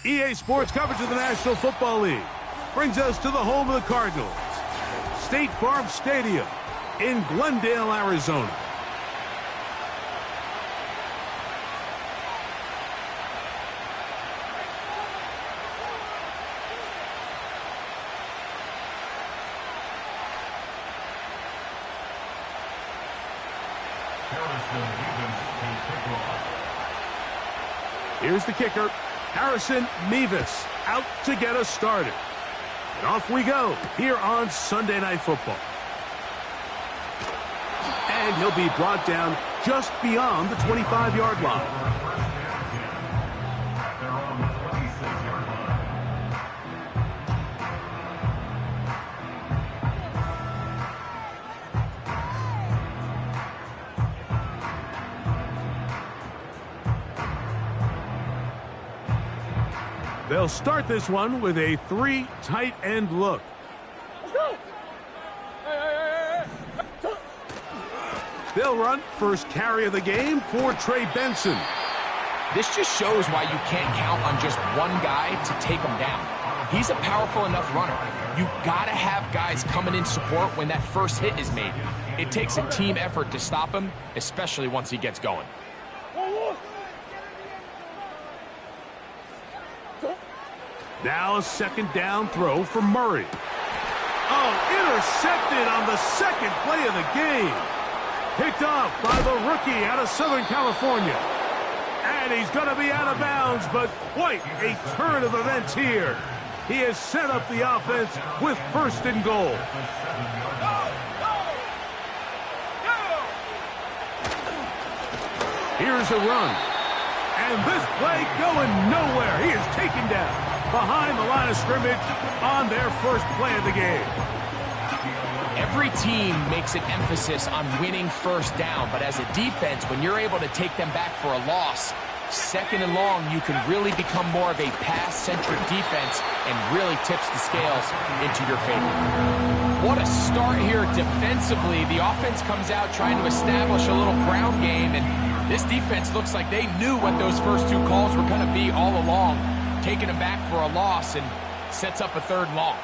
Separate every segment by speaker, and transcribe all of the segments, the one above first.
Speaker 1: EA Sports coverage of the National Football League brings us to the home of the Cardinals, State Farm Stadium in Glendale, Arizona. Here's the kicker, Harrison Mevis, out to get us started. And off we go here on Sunday Night Football. And he'll be brought down just beyond the 25-yard line. They'll start this one with a 3 tight end look. They'll run first carry of the game for Trey Benson.
Speaker 2: This just shows why you can't count on just one guy to take him down. He's a powerful enough runner. You gotta have guys coming in support when that first hit is made. It takes a team effort to stop him, especially once he gets going.
Speaker 1: Now a second down throw for Murray. Oh, intercepted on the second play of the game. Picked off by the rookie out of Southern California. And he's going to be out of bounds, but quite a turn of events here. He has set up the offense with 1st and goal. Here's a run. And this play going nowhere. He is taken down behind the line of scrimmage on their first play of the game.
Speaker 2: Every team makes an emphasis on winning first down, but as a defense, when you're able to take them back for a loss, 2nd and long, you can really become more of a pass-centric defense and really tips the scales into your favor. What a start here defensively. The offense comes out trying to establish a little ground game, and this defense looks like they knew what those first 2 calls were going to be all along, taking them back for a loss and sets up a 3rd and long.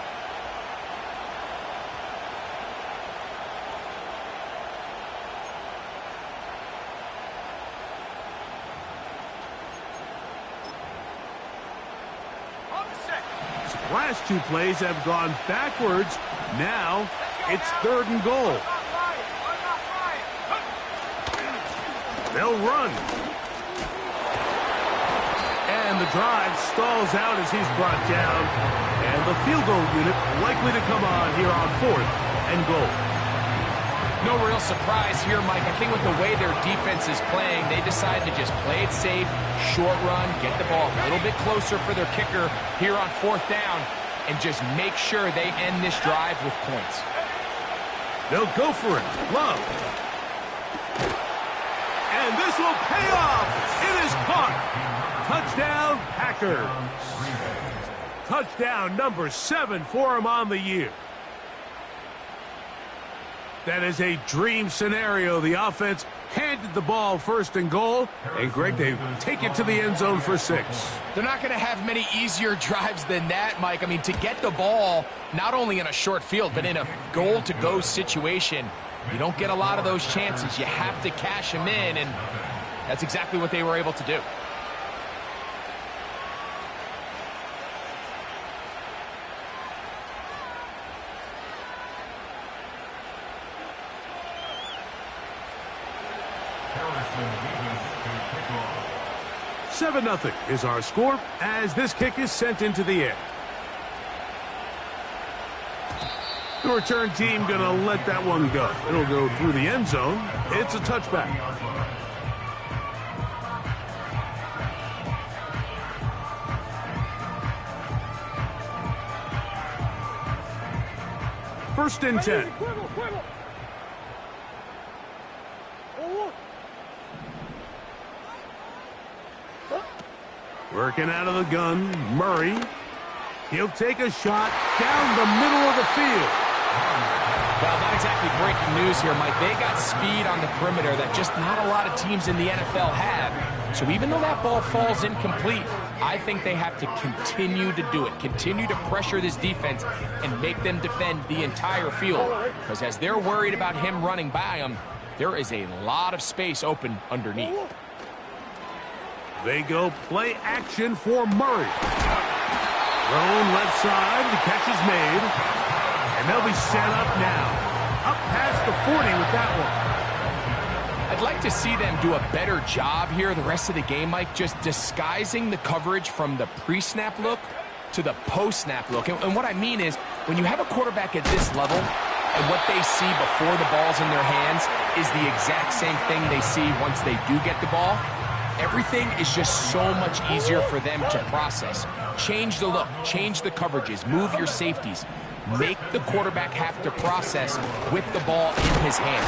Speaker 1: Last 2 plays have gone backwards. Now it's 3rd and goal. They'll run. And the drive stalls out as he's brought down. And the field goal unit likely to come on here on 4th and goal.
Speaker 2: No real surprise here, Mike. I think with the way their defense is playing, they decide to just play it safe, short run, get the ball a little bit closer for their kicker here on 4th down, and just make sure they end this drive with points.
Speaker 1: They'll go for it. Love. And this will pay off. It is caught. Touchdown, Packers. Touchdown number 7 for him on the year. That is a dream scenario. The offense handed the ball 1st and goal. And, Greg, they take it to the end zone for 6.
Speaker 2: They're not going to have many easier drives than that, Mike. I mean, to get the ball, not only in a short field, but in a goal-to-go situation, you don't get a lot of those chances. You have to cash them in, and that's exactly what they were able to do.
Speaker 1: Seven 0 is our score as this kick is sent into the air. The return team going to let that one go. It'll go through the end zone. It's a touchback. First and 10. Working out of the gun, Murray. He'll take a shot down the middle of the field.
Speaker 2: Well, not exactly breaking news here, Mike. They got speed on the perimeter that just not a lot of teams in the NFL have. So even though that ball falls incomplete, I think they have to continue to do it. Continue to pressure this defense and make them defend the entire field. Because as they're worried about him running by them, there is a lot of space open underneath.
Speaker 1: They go play action for Murray. Thrown left side, the catch is made. And they'll be set up now. Up past the 40 with that one.
Speaker 2: I'd like to see them do a better job here the rest of the game, Mike, just disguising the coverage from the pre-snap look to the post-snap look. And what I mean is, when you have a quarterback at this level, and what they see before the ball's in their hands is the exact same thing they see once they do get the ball, everything is just so much easier for them to process. Change the look, change the coverages, move your safeties. Make the quarterback have to process with the ball in his hand.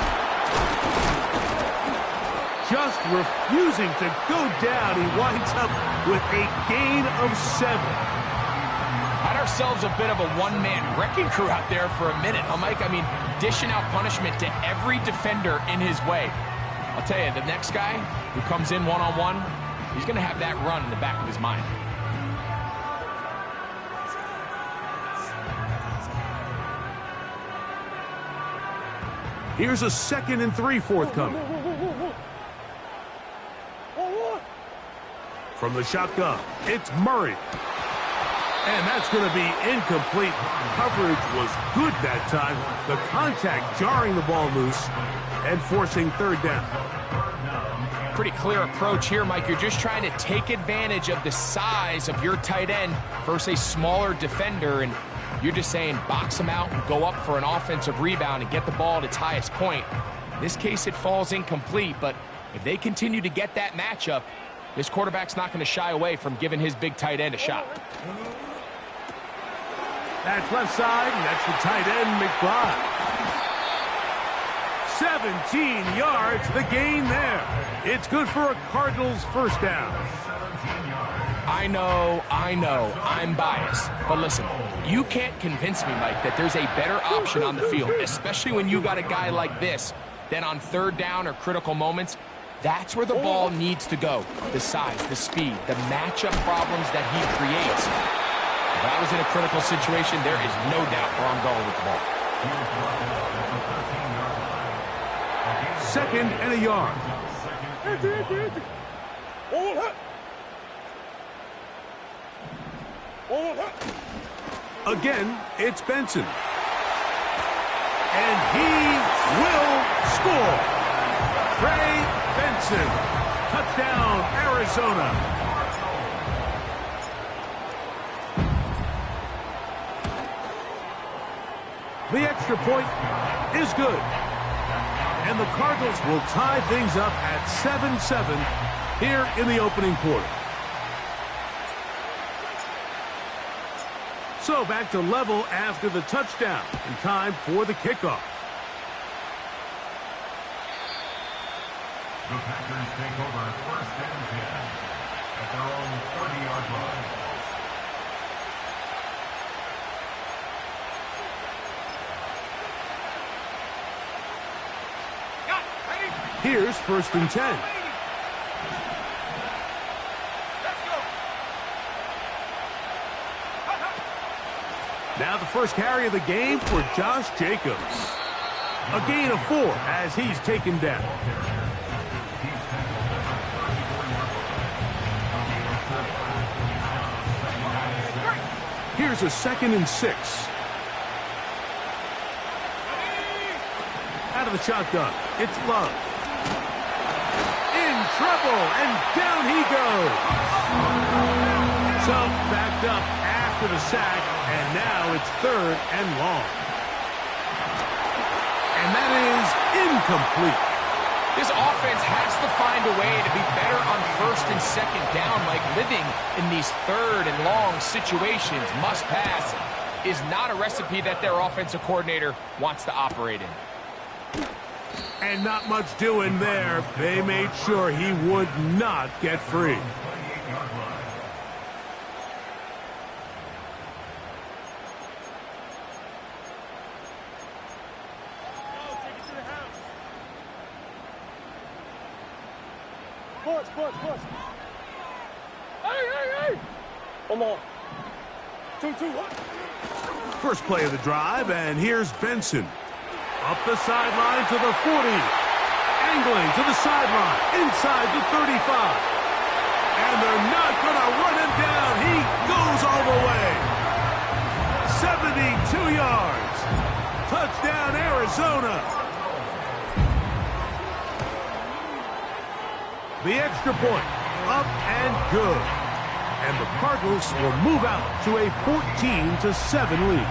Speaker 1: Just refusing to go down. He winds up with a gain of 7.
Speaker 2: Had ourselves a bit of a one-man wrecking crew out there for a minute, huh, Mike? I mean, dishing out punishment to every defender in his way. I'll tell you, the next guy who comes in one-on-one, he's going to have that run in the back of his mind.
Speaker 1: Here's a 2nd and 3 forthcoming. From the shotgun, it's Murray. And that's going to be incomplete. Coverage was good that time. The contact jarring the ball loose and forcing 3rd down.
Speaker 2: Pretty clear approach here, Mike. You're just trying to take advantage of the size of your tight end versus a smaller defender, and you're just saying box him out and go up for an offensive rebound and get the ball at its highest point. In this case, it falls incomplete, but if they continue to get that matchup, this quarterback's not going to shy away from giving his big tight end a shot.
Speaker 1: That's left side, and that's the tight end, McBride. 17 yards, the gain there. It's good for a Cardinals first down.
Speaker 2: I know, I'm biased. But listen, you can't convince me, Mike, that there's a better option on the field, especially when you got a guy like this, than on 3rd down or critical moments. That's where the ball needs to go. The size, the speed, the matchup problems that he creates. If I was in a critical situation, there is no doubt where I'm going with the ball.
Speaker 1: 2nd and a yard. Again, it's Benson. And he will score. Trey Benson. Touchdown, Arizona. The extra point is good. And the Cardinals will tie things up at 7-7 here in the opening quarter. So back to level after the touchdown, and time for the kickoff.
Speaker 3: The Packers take over 1st and 10 at their own 30-yard line.
Speaker 1: Here's 1st and 10. Now the first carry of the game for Josh Jacobs. A gain of 4 as he's taken down. Here's a 2nd and 6. Out of the shotgun, it's Love. In trouble, and down he goes. So backed up after the sack, and now it's 3rd and long. And that is incomplete.
Speaker 2: This offense has to find a way to be better on 1st and 2nd down, like living in these 3rd and long situations. Must pass. is not a recipe that their offensive coordinator wants to operate in.
Speaker 1: And not much doing there. They made sure he would not get free.
Speaker 4: Push. Hey. One more. 2, 1.
Speaker 1: First play of the drive, and here's Benson. Up the sideline to the 40. Angling to the sideline, inside the 35. And they're not going to run him down. He goes all the way. 72 yards. Touchdown, Arizona. The extra point, up and good. And the Cardinals will move out to a 14-7 lead.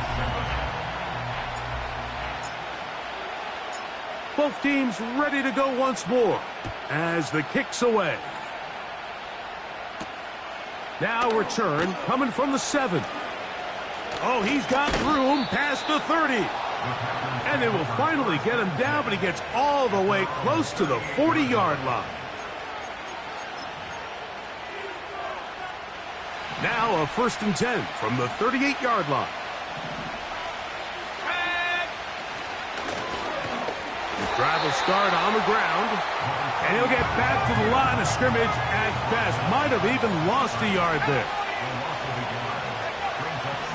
Speaker 1: Both teams ready to go once more as the kick's away. Now return coming from the 7. Oh, he's got room past the 30. And they will finally get him down, but he gets all the way close to the 40-yard line. Now a 1st and 10 from the 38-yard line. The drive will start on the ground, and he'll get back to the line of scrimmage at best. Might have even lost a yard there.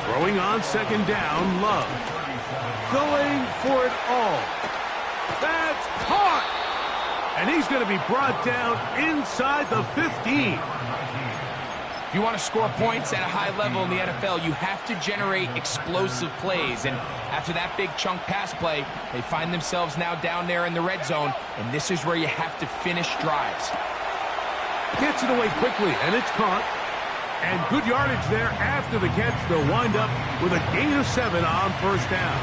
Speaker 1: Throwing on 2nd down, Love. Going for it all. That's caught! And he's going to be brought down inside the 15.
Speaker 2: If you want to score points at a high level in the NFL, you have to generate explosive plays. And after that big chunk pass play, they find themselves now down there in the red zone, and this is where you have to finish drives.
Speaker 1: Gets it away quickly, and it's caught. And good yardage there after the catch. They'll wind up with a gain of 7 on 1st down.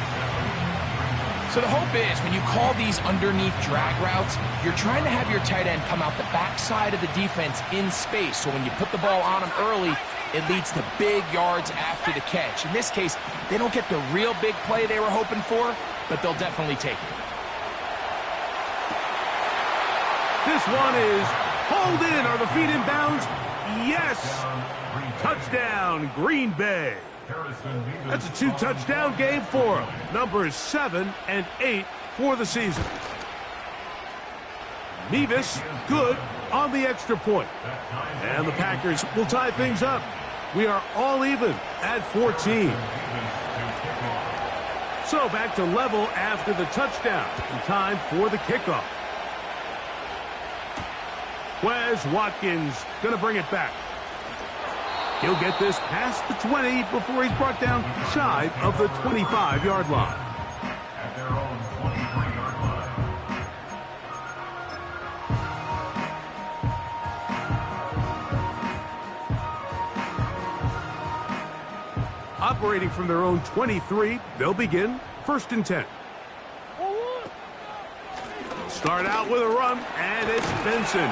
Speaker 2: So the hope is when you call these underneath drag routes, you're trying to have your tight end come out the backside of the defense in space. So when you put the ball on him early, it leads to big yards after the catch. In this case, they don't get the real big play they were hoping for, but they'll definitely take it.
Speaker 1: This one is hauled in. Are the feet in bounds? Yes! Touchdown, Green Bay. That's a 2-touchdown game for him. Numbers 7 and 8 for the season. Mevis, good on the extra point. And the Packers will tie things up. We are all even at 14. So back to level after the touchdown. In time for the kickoff. Wes Watkins going to bring it back. He'll get this past the 20 before he's brought down shy of the 25-yard line.
Speaker 3: At their own 23-yard line.
Speaker 1: Operating from their own 23, they'll begin 1st and 10. Start out with a run, and it's Benson.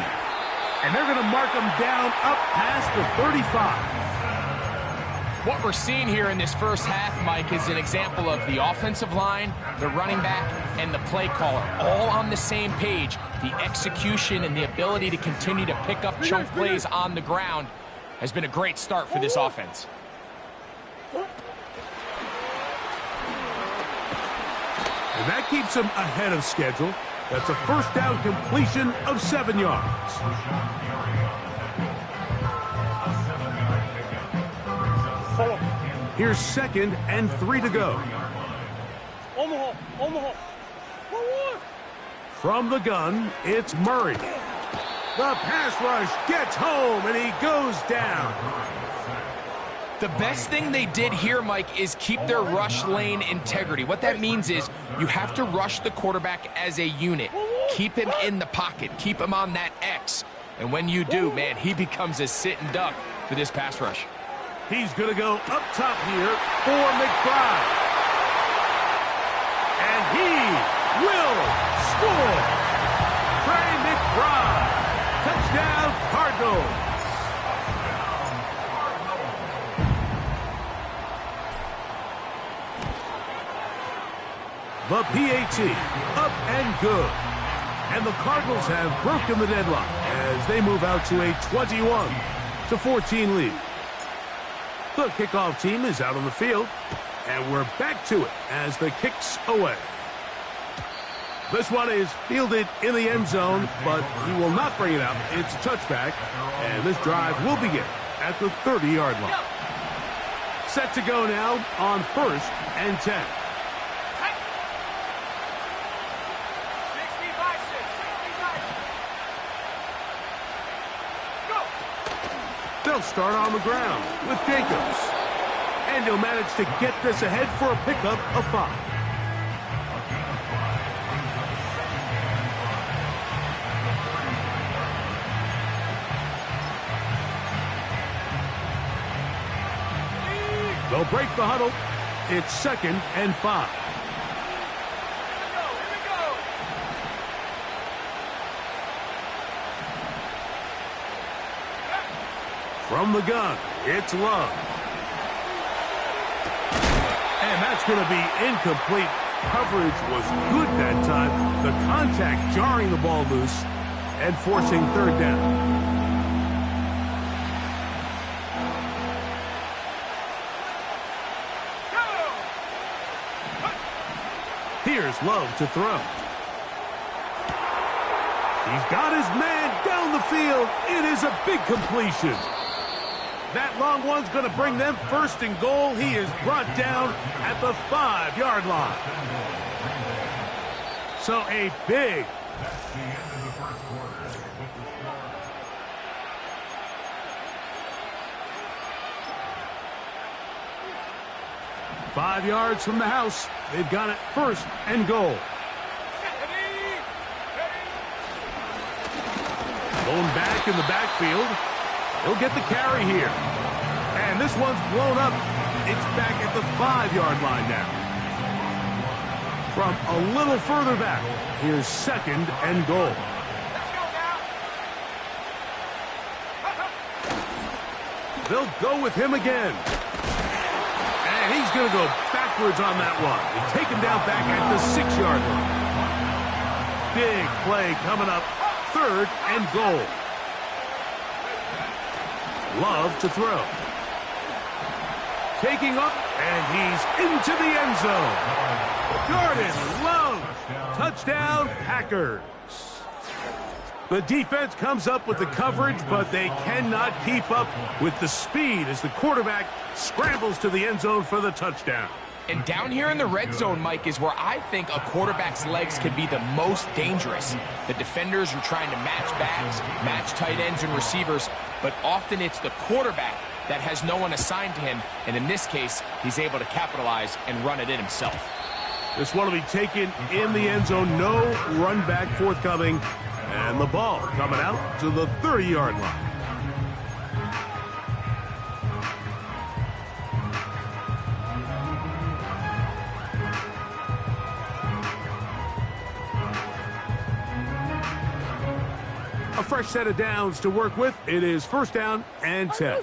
Speaker 1: And they're going to mark him down up past the 35.
Speaker 2: What we're seeing here in this first half, Mike, is an example of the offensive line, the running back, and the play caller all on the same page. The execution and the ability to continue to pick up chunk plays on the ground has been a great start for this offense.
Speaker 1: And that keeps him ahead of schedule. That's a 1st down completion of 7 yards. Here's 2nd and 3 to go.
Speaker 4: Omaha.
Speaker 1: From the gun, it's Murray. The pass rush gets home, and he goes down.
Speaker 2: The best thing they did here, Mike, is keep their rush lane integrity. What that means is you have to rush the quarterback as a unit. Keep him in the pocket. Keep him on that X. And when you do, man, he becomes a sitting duck for this pass rush.
Speaker 1: He's going to go up top here for McBride. And he will score. Trey McBride. Touchdown, Cardinals. The PAT, up and good. And the Cardinals have broken the deadlock as they move out to a 21-14 lead. The kickoff team is out on the field, and we're back to it as the kick's away. This one is fielded in the end zone, but he will not bring it out. It's a touchback, and this drive will begin at the 30-yard line. Set to go now on 1st and 10. They'll start on the ground with Jacobs. And he'll manage to get this ahead for a pickup of 5. They'll break the huddle. It's 2nd and 5. From the gun, it's Love. And that's going to be incomplete. Coverage was good that time. The contact jarring the ball loose and forcing 3rd down. Here's Love to throw. He's got his man down the field. It is a big completion. That long one's going to bring them 1st and goal. He is brought down at the 5-yard line. So a big.
Speaker 3: That's the end of the first quarter. With the score.
Speaker 1: 5 yards from the house. They've got it 1st and goal. Going back in the backfield. He'll get the carry here. And this one's blown up. It's back at the 5-yard line now. From a little further back, here's 2nd and goal. They'll go with him again. And he's going to go backwards on that one. And take him down back at the 6-yard line. Big play coming up. 3rd and goal. Love to throw. Taking up, and he's into the end zone. Jordan Love. Touchdown, Packers. The defense comes up with the coverage, but they cannot keep up with the speed as the quarterback scrambles to the end zone for the touchdown.
Speaker 2: And down here in the red zone, Mike, is where I think a quarterback's legs can be the most dangerous. The defenders are trying to match backs, match tight ends and receivers, but often it's the quarterback that has no one assigned to him, and in this case, he's able to capitalize and run it in himself.
Speaker 1: This one will be taken in the end zone. No run back forthcoming, and the ball coming out to the 30-yard line. A fresh set of downs to work with. It is 1st down and 10.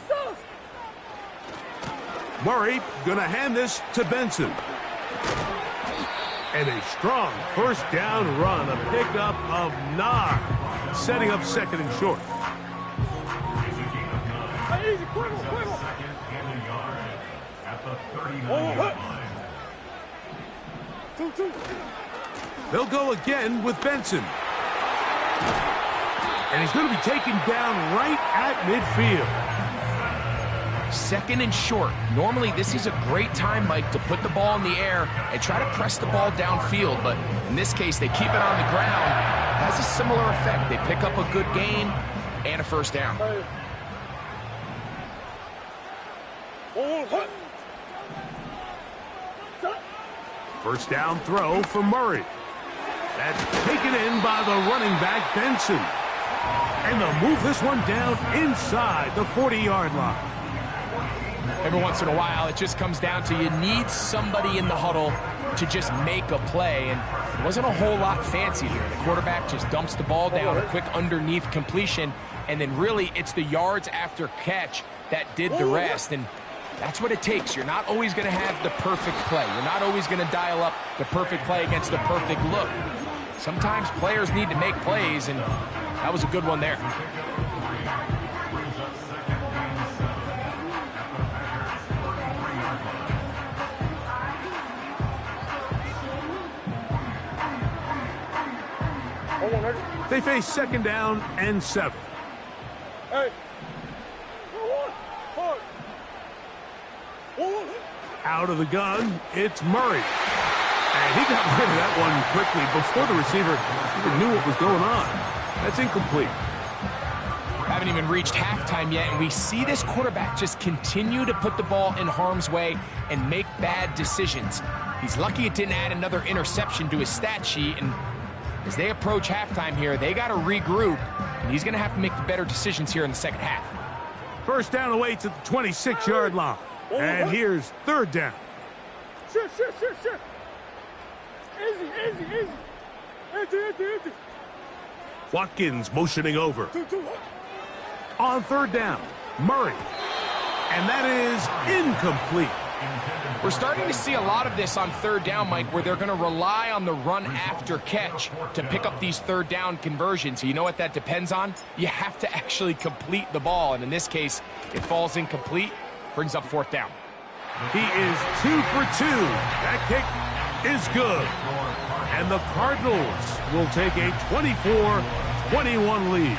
Speaker 1: Murray gonna hand this to Benson. And a strong 1st down run. A pickup of 9. Setting up 2nd and short.
Speaker 3: Second and a yard at the 39-yard line.
Speaker 1: They'll go again with Benson. And he's going to be taken down right at midfield.
Speaker 2: 2nd and short. Normally, this is a great time, Mike, to put the ball in the air and try to press the ball downfield. But in this case, they keep it on the ground. Has a similar effect. They pick up a good gain and a 1st down.
Speaker 1: 1st down throw for Murray. That's taken in by the running back, Benson. And they'll move this one down inside the 40-yard line.
Speaker 2: Every once in a while, it just comes down to you need somebody in the huddle to just make a play, and it wasn't a whole lot fancy here. The quarterback just dumps the ball down, a quick underneath completion, and then really it's the yards after catch that did the rest. And That's what it takes. You're not always going to have the perfect play. You're not always going to dial up the perfect play against the perfect look. Sometimes players need to make plays, and that was a good one there.
Speaker 1: They face second down and 7.
Speaker 4: Hey.
Speaker 1: Out of the gun, it's Murray. And he got rid of that one quickly before the receiver even knew what was going on. That's incomplete.
Speaker 2: Haven't even reached halftime yet, and we see this quarterback just continue to put the ball in harm's way and make bad decisions. He's lucky it didn't add another interception to his stat sheet, and as they approach halftime here, they got to regroup, and he's going to have to make the better decisions here in the second half.
Speaker 1: First down awaits at the 26-yard line. And here's third down.
Speaker 4: Shit. Easy. Empty.
Speaker 1: Watkins motioning over.
Speaker 4: 2-2.
Speaker 1: On third down, Murray. And that is incomplete.
Speaker 2: We're starting to see a lot of this on third down, Mike, where they're going to rely on the run after catch to pick up these third down conversions. You know what that depends on? You have to actually complete the ball, and in this case, it falls incomplete, brings up fourth down.
Speaker 1: He is 2 for 2. That kick is good. And the Cardinals will take a 24-21 lead.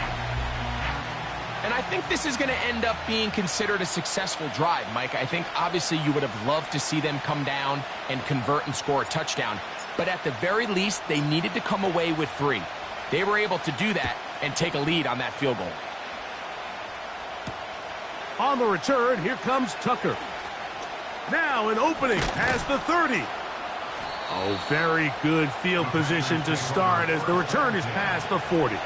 Speaker 2: And I think this is going to end up being considered a successful drive, Mike. I think obviously you would have loved to see them come down and convert and score a touchdown. But at the very least, they needed to come away with 3. They were able to do that and take a lead on that field goal.
Speaker 1: On the return, here comes Tucker. Now an opening past the 30. Oh, very good field position to start as the return is past the 40.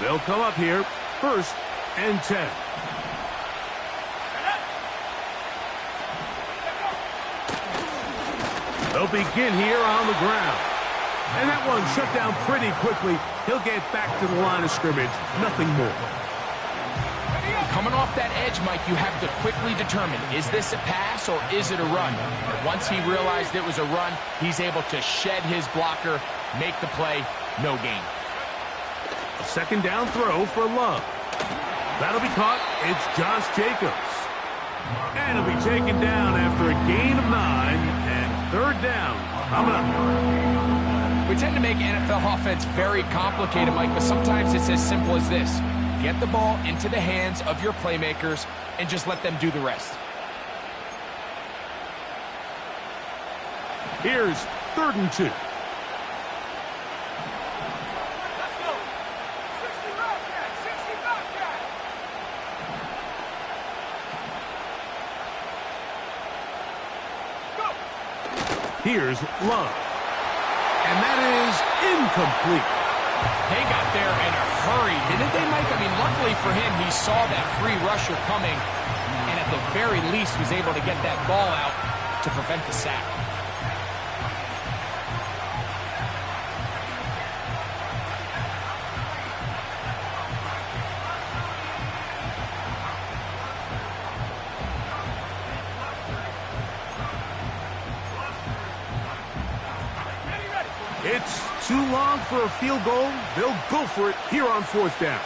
Speaker 1: They'll come up here, first and 10. They'll begin here on the ground. And that one shut down pretty quickly. He'll get back to the line of scrimmage. Nothing more.
Speaker 2: Coming off that edge, Mike, you have to quickly determine, is this a pass or is it a run? And once he realized it was a run, he's able to shed his blocker, make the play, no gain.
Speaker 1: A second down throw for Love. That'll be caught. It's Josh Jacobs. And he'll be taken down after a gain of 9 and third down. Coming up.
Speaker 2: We tend to make NFL offense very complicated, Mike, but sometimes it's as simple as this. Get the ball into the hands of your playmakers and just let them do the rest.
Speaker 1: Here's 3rd and 2. Here's Love. And that is incomplete.
Speaker 2: They got there in a hurry, didn't they, Mike? I mean, luckily for him, he saw that free rusher coming and at the very least was able to get that ball out to prevent the sack.
Speaker 1: It's too long for a field goal. They'll go for it here on 4th down.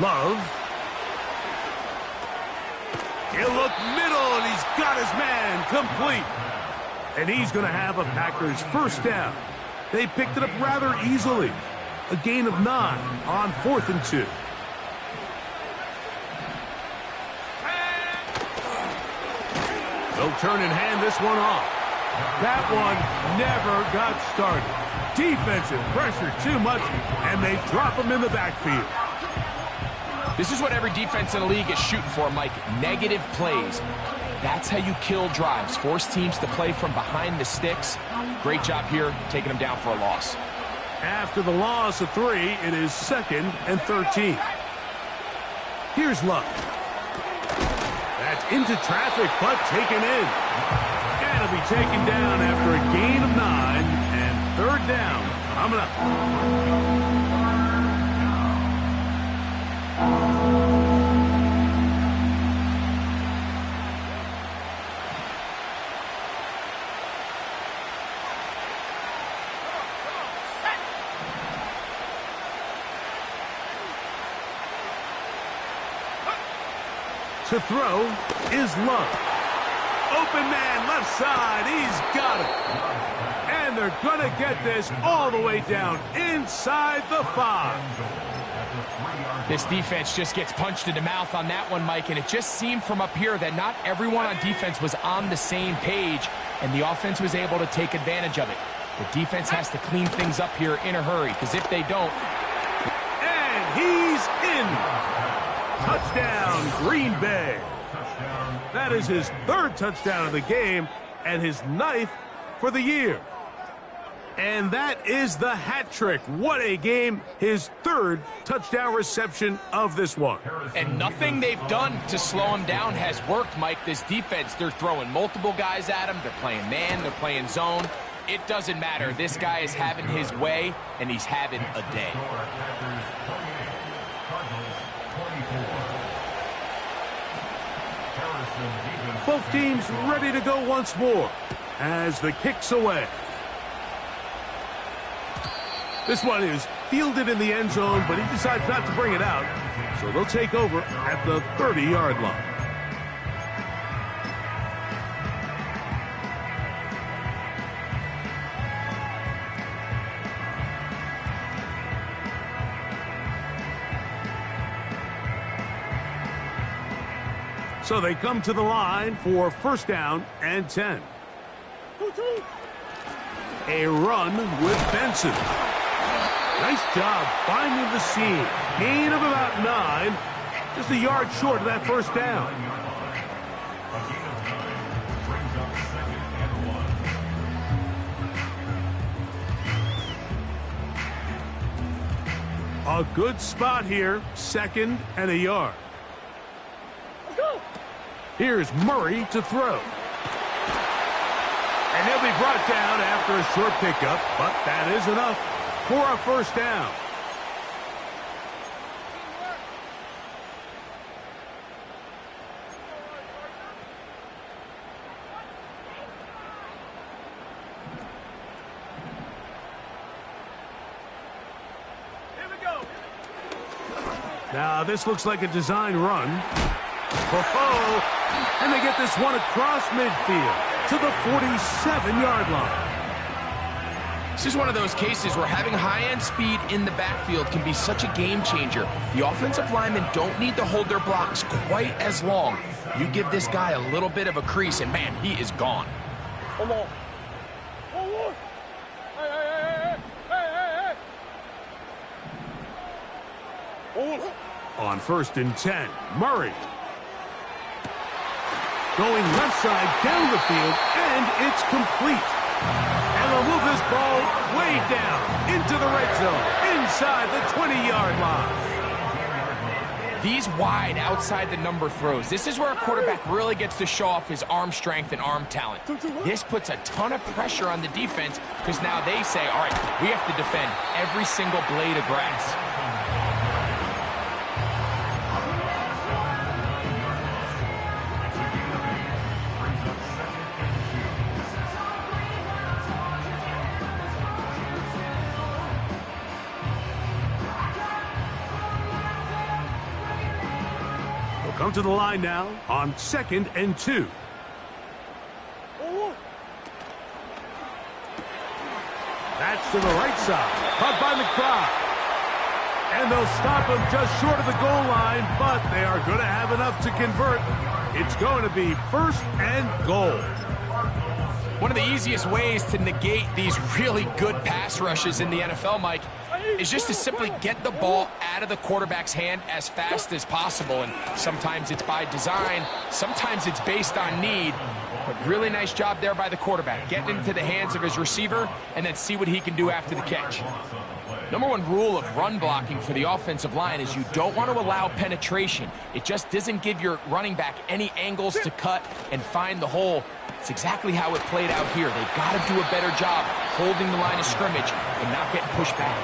Speaker 1: Love. He'll look middle, and he's got his man complete. And he's going to have a Packers first down. They picked it up rather easily. A gain of 9 on 4th and 2. They'll turn and hand this one off. That one never got started. Defensive pressure too much, and they drop him in the backfield.
Speaker 2: This is what every defense in the league is shooting for, Mike. Negative plays. That's how you kill drives. Force teams to play from behind the sticks. Great job here, taking them down for a loss.
Speaker 1: After the loss of 3, it is 2nd and 13. Here's Love. That's into traffic, but taken in. And it'll be taken down after a gain of 9, and third down coming up. To throw is Love. Open man left side. He's got it. And they're going to get this all the way down inside the 5.
Speaker 2: This defense just gets punched in the mouth on that one, Mike, and it just seemed from up here that not everyone on defense was on the same page, and the offense was able to take advantage of it. The defense has to clean things up here in a hurry, because if they don't...
Speaker 1: And he's in. Touchdown, Green Bay. That is his 3rd touchdown of the game and his 9th for the year. And that is the hat trick. What a game. His 3rd touchdown reception of this one.
Speaker 2: And nothing they've done to slow him down has worked, Mike. This defense, they're throwing multiple guys at him. They're playing man. They're playing zone. It doesn't matter. This guy is having his way, and he's having a day.
Speaker 1: Both teams ready to go once more as the kick's away. This one is fielded in the end zone, but he decides not to bring it out. So they'll take over at the 30-yard line. So they come to the line for first down and 10. A run with Benson. Nice job finding the seam. Gain of about 9. Just a yard short of that first down. A good spot here. 2nd and a yard. Here's Murray to throw. And he'll be brought down after a short pickup, but that is enough for a first down. Here we go. Now this looks like a design run. Oh, and they get this one across midfield to the 47-yard line.
Speaker 2: This is one of those cases where having high-end speed in the backfield can be such a game changer. The offensive linemen don't need to hold their blocks quite as long. You give this guy a little bit of a crease, and man, he is gone.
Speaker 4: Come on. Forward. Hey. Forward.
Speaker 1: On 1st and 10, Murray. Going left side down the field, and it's complete. And they'll move this ball way down into the red zone, inside the 20-yard line.
Speaker 2: These wide outside the number throws, this is where a quarterback really gets to show off his arm strength and arm talent. This puts a ton of pressure on the defense because now they say, all right, we have to defend every single blade of grass.
Speaker 1: Come to the line now on 2nd and 2. That's to the right side. Caught by McBride. And they'll stop him just short of the goal line, but they are going to have enough to convert. It's going to be 1st and goal.
Speaker 2: One of the easiest ways to negate these really good pass rushes in the NFL, Mike, is just to simply get the ball out of the quarterback's hand as fast as possible. And sometimes it's by design, sometimes it's based on need. But really nice job there by the quarterback, getting into the hands of his receiver and then see what he can do after the catch. Number one rule of run blocking for the offensive line is you don't want to allow penetration. It just doesn't give your running back any angles to cut and find the hole. It's exactly how it played out here. They've got to do a better job holding the line of scrimmage and not getting pushed back.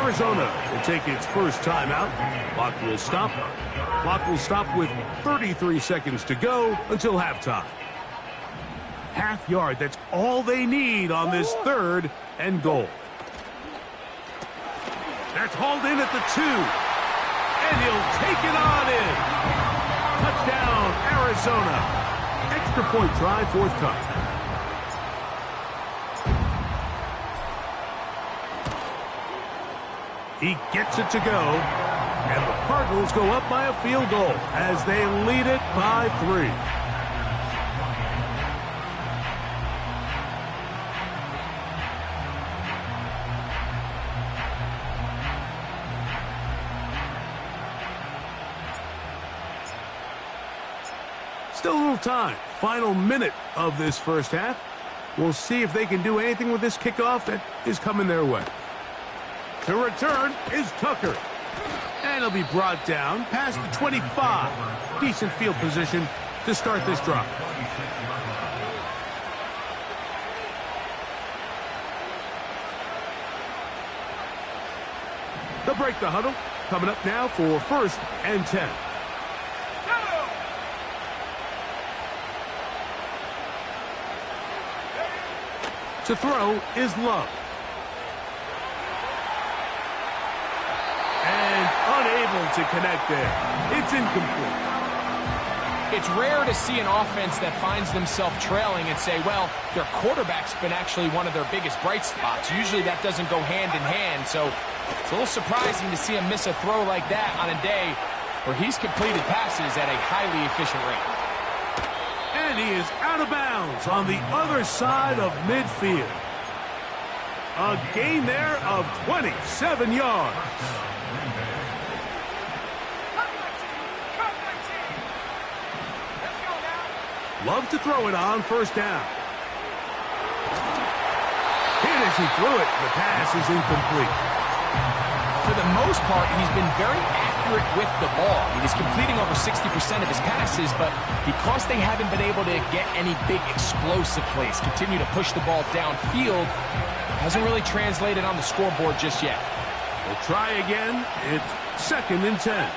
Speaker 1: Arizona will take its first timeout. Clock will stop. Clock will stop with 33 seconds to go until halftime. Half yard, that's all they need on this 3rd and goal. That's hauled in at the 2. And he'll take it on in. Touchdown, Arizona. Extra point try, forthcoming. He gets it to go. And the Cardinals go up by a field goal as they lead it by 3. Still a little time. Final minute of this first half. We'll see if they can do anything with this kickoff that is coming their way. To return is Tucker. And he'll be brought down past the 25. Decent field position to start this drive. They'll break the huddle. Coming up now for 1st and 10. To throw is Love. And unable to connect there. It's incomplete.
Speaker 2: It's rare to see an offense that finds themselves trailing and say, well, their quarterback's been actually one of their biggest bright spots. Usually that doesn't go hand in hand, so it's a little surprising to see him miss a throw like that on a day where he's completed passes at a highly efficient rate.
Speaker 1: And he is out of bounds on the other side of midfield. A gain there of 27 yards. Love to throw it on 1st down. Hit as he threw it. The pass is incomplete.
Speaker 2: For the most part, he's been very accurate with the ball. He's completing over 60% of his passes, but because they haven't been able to get any big explosive plays, continue to push the ball downfield, hasn't really translated on the scoreboard just yet.
Speaker 1: We'll try again. It's 2nd and 10.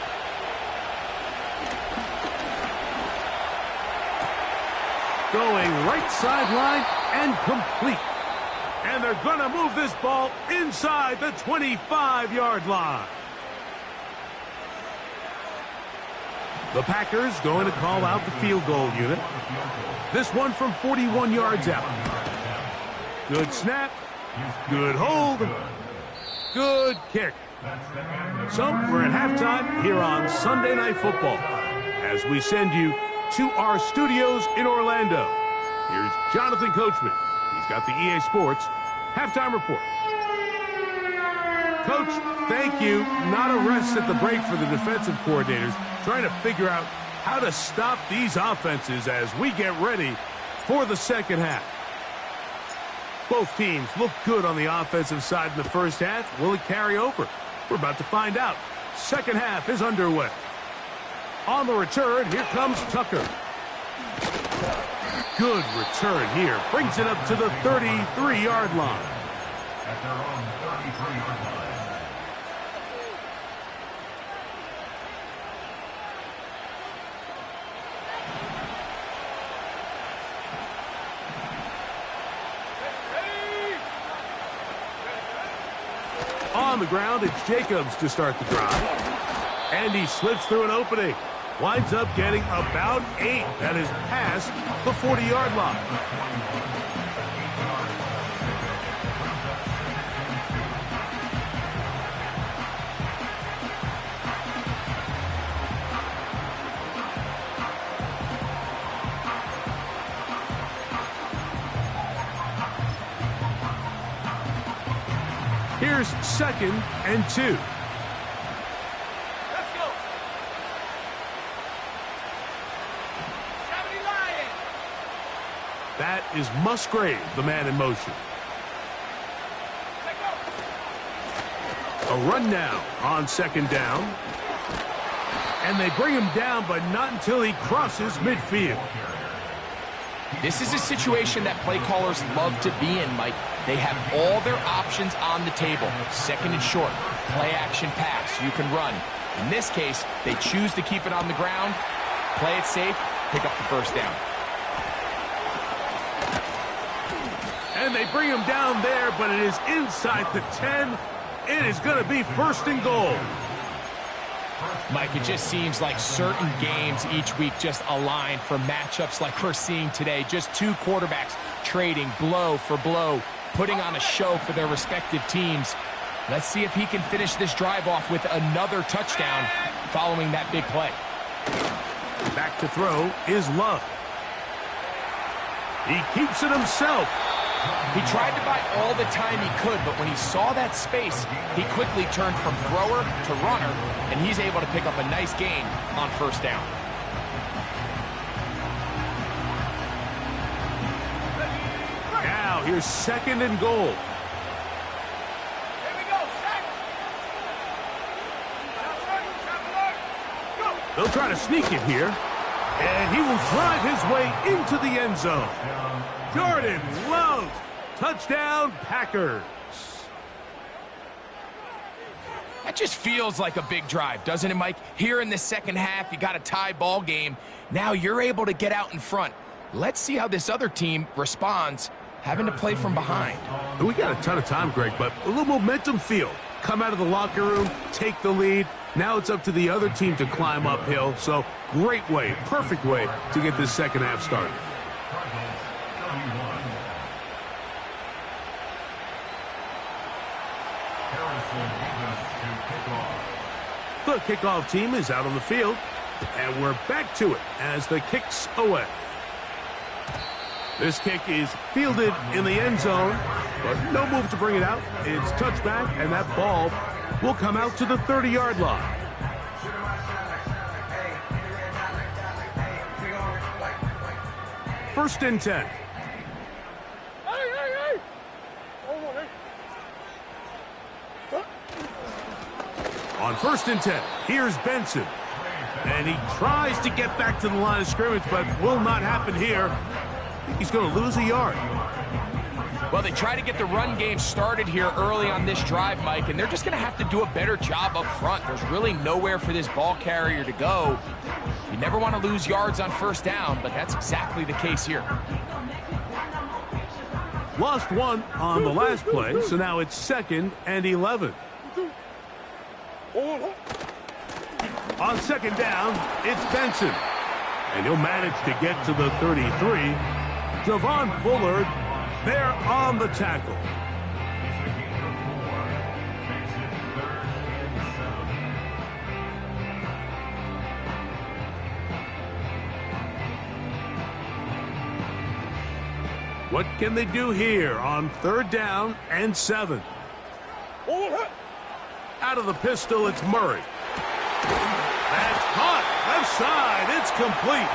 Speaker 1: Going right sideline and complete. And they're going to move this ball inside the 25-yard line. The Packers going to call out the field goal unit. This one from 41 yards out. Good snap. Good hold. Good kick. So we're at halftime here on Sunday Night Football as we send you to our studios in Orlando. Here's Jonathan Coachman. He's got the EA Sports halftime report. Coach, thank you. Not a rest at the break for the defensive coordinators, trying to figure out how to stop these offenses as we get ready for the second half. Both teams look good on the offensive side in the first half. Will it carry over? We're about to find out. Second half is underway. On the return, here comes Tucker. Good return here. Brings it up to the 33-yard line.
Speaker 3: At their own 33-yard line.
Speaker 1: On the ground, it's Jacobs to start the drive. And he slips through an opening. Winds up getting about 8. That is past the 40-yard line. Here's 2nd and 2. That is Musgrave, the man in motion. A run now on second down. And they bring him down, but not until he crosses midfield.
Speaker 2: This is a situation that play callers love to be in, Mike. They have all their options on the table. Second and short, play action pass, you can run. In this case, they choose to keep it on the ground, play it safe, pick up the first down.
Speaker 1: And they bring him down there, but it is inside the 10. It is going to be first and goal.
Speaker 2: Mike, it just seems like certain games each week just align for matchups like we're seeing today. Just two quarterbacks trading blow for blow, putting on a show for their respective teams. Let's see if he can finish this drive off with another touchdown following that big play.
Speaker 1: Back to throw is Love. He keeps it himself.
Speaker 2: He tried to buy all the time he could, but when he saw that space, he quickly turned from thrower to runner, and he's able to pick up a nice gain on first down.
Speaker 1: Now here's second and goal. They'll try to sneak it here, and he will drive his way into the end zone. Jordan Love, touchdown Packers.
Speaker 2: That just feels like a big drive, doesn't it, Mike? Here in the second half, you got a tie ball game. Now you're able to get out in front. Let's see how this other team responds, having to play from behind.
Speaker 1: We got a ton of time, Greg, but a little momentum feel. Come out of the locker room, take the lead. Now it's up to the other team to climb uphill. So great way, perfect way to get this second half started. The kickoff team is out on the field, and we're back to it as the kick's away. This kick is fielded in the end zone, but no move to bring it out. It's touchback, and that ball will come out to the 30-yard line. First and 10. On first and 10, here's Benson. And he tries to get back to the line of scrimmage, but will not happen here. I think he's going to lose a yard.
Speaker 2: Well, they try to get the run game started here early on this drive, Mike, and they're just going to have to do a better job up front. There's really nowhere for this ball carrier to go. You never want to lose yards on first down, but that's exactly the case here.
Speaker 1: Lost one on the last play, so now it's second and 11. On second down, it's Benson. And he'll manage to get to the 33. Javon Bullard there on the tackle. What can they do here on third down and 7? Out of the pistol, it's Murray. That's caught. Left side. It's complete.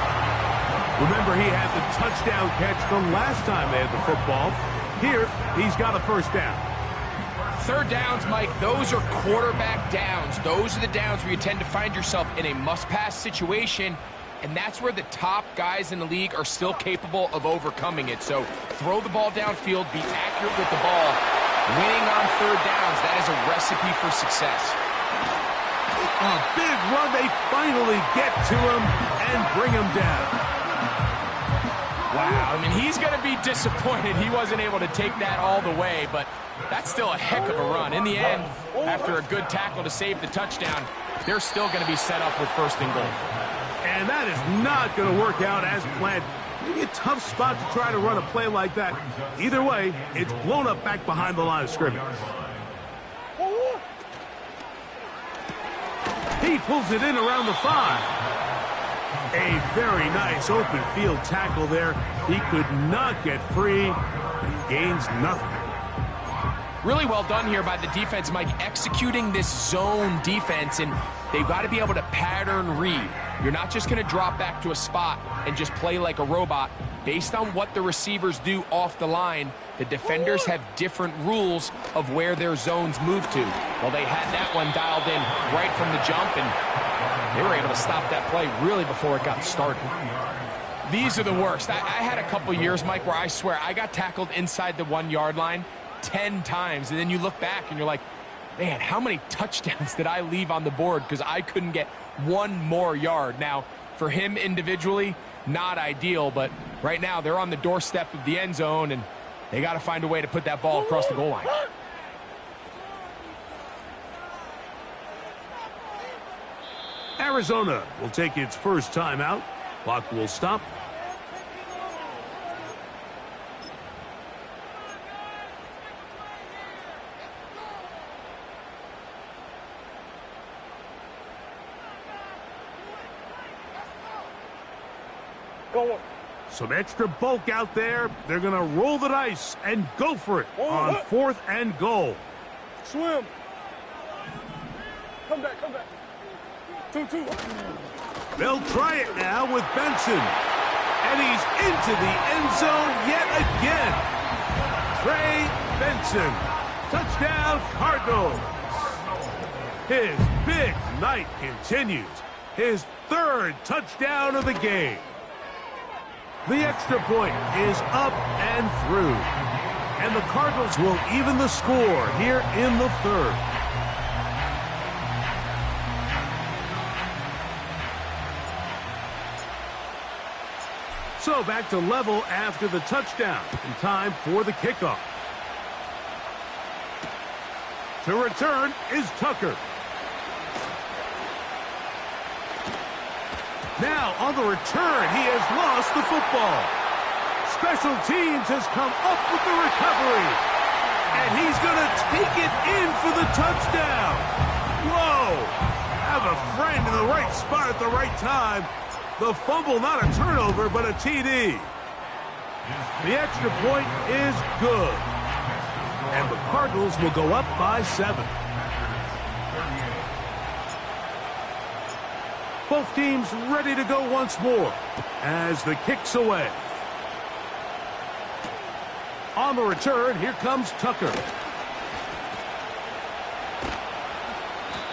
Speaker 1: Remember, he had the touchdown catch from last time they had the football. Here, he's got a first down.
Speaker 2: Third downs, Mike, those are quarterback downs. Those are the downs where you tend to find yourself in a must-pass situation, and that's where the top guys in the league are still capable of overcoming it. So throw the ball downfield, be accurate with the ball. Winning on third downs, that is a recipe for success.
Speaker 1: A big run. They finally get to him and bring him down.
Speaker 2: Wow, I mean, he's going to be disappointed he wasn't able to take that all the way, but that's still a heck of a run. In the end, after a good tackle to save the touchdown, they're still going to be set up with first and goal.
Speaker 1: And that is not going to work out as planned. Maybe a tough spot to try to run a play like that. Either way, it's blown up back behind the line of scrimmage. He pulls it in around the 5. A very nice open field tackle there. He could not get free and gains nothing.
Speaker 2: Really well done here by the defense, Mike, executing this zone defense, and they've got to be able to pattern read. You're not just going to drop back to a spot and just play like a robot. Based on what the receivers do off the line, the defenders have different rules of where their zones move to. Well, they had that one dialed in right from the jump, and they were able to stop that play really before it got started. These are the worst. I had a couple years, Mike, where I swear I got tackled inside the 1 yard line 10 times, and then you look back and you're like, man, how many touchdowns did I leave on the board because I couldn't get one more yard? Now, for him individually, not ideal, but right now they're on the doorstep of the end zone, and they got to find a way to put that ball across the goal line.
Speaker 1: Arizona will take its first timeout. Clock will stop.
Speaker 4: Go.
Speaker 1: Some extra bulk out there. They're going to roll the dice and go for it on 4th and goal.
Speaker 4: Swim. Come back, come back. 2-2.
Speaker 1: They'll try it now with Benson. And he's into the end zone yet again. Trey Benson. Touchdown, Cardinals. His big night continues. His 3rd touchdown of the game. The extra point is up and through. And the Cardinals will even the score here in the 3rd. So back to level after the touchdown. And time for the kickoff. To return is Tucker. Now, on the return, he has lost the football. Special teams has come up with the recovery. And he's going to take it in for the touchdown. Whoa! Have a friend in the right spot at the right time. The fumble, not a turnover, but a TD. The extra point is good. And the Cardinals will go up by 7. Both teams ready to go once more as the kick's away. On the return, here comes Tucker.